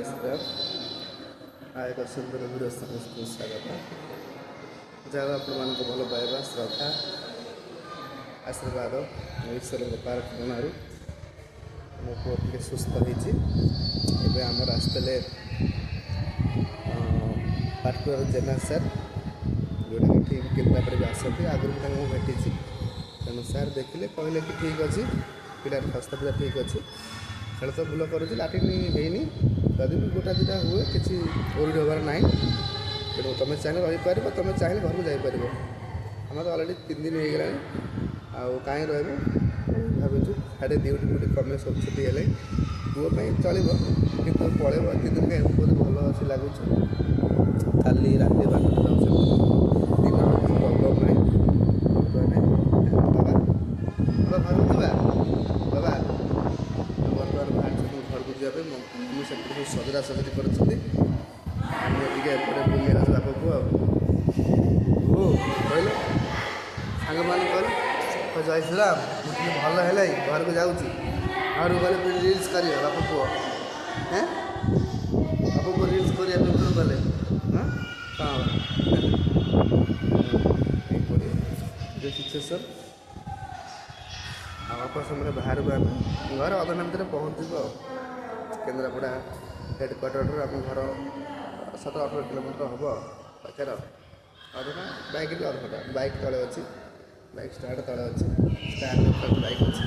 श्रीराम एक सुंदर वीडियो समस्त स्वागत जहाँ आप भल पाइबा श्रद्धा आशीर्वाद ईश्वर पार करुणा मो पुओ टे सुस्थ होती आमर आसते पार्टनर जेना सर जोटा कि ठीक केन्द्रापड़ा भी आसती आगुरी भेटी तेणु सार देखिले कहले कि ठीक अच्छे पिलार स्वास्थ्य पूरा ठीक अच्छे खेल तो भूल करुँच लाट्रिन होनी जदि भी गोटा दुटा हुए किसी ओरडी हबार ना तेणु तुम चाहिए रहीपर तुम चाहिए घर को जापर आम तो अलरेडी 3 दिन हो गला कहीं रही भावुँ साढ़े ड्यूटी फुटी कमे सब छुट्टी है पुओं चलो कि पलैब 3 दिन कहीं बहुत भल अच्छे लगुच खाली राति 12 दिन प्रॉब्लम ना बाबा बाबा घर को बाबा बर्तमान बाहर घर को जाए मम्मी से सजरा सजरी कर बुले बाप को कहल सांग मैंने कह जय श्रीराम मुझे भल है घर को जाऊँगी घर को गले रिल्स कर बाप पुओ हैं बाप को रिल्स कर गले हाँ सिचुएसन आप समय बाहर को आम घर अधघंटा भितर पहुँचू केन्द्रापड़ा हेडक्वार्टर आम घर 17-18 किलोमीटर हम पाखे अधघंटा बैक भी अधघंटा बैक तले अच्छी बैक स्टार्ट तले अच्छी स्टार्ट बैक अच्छी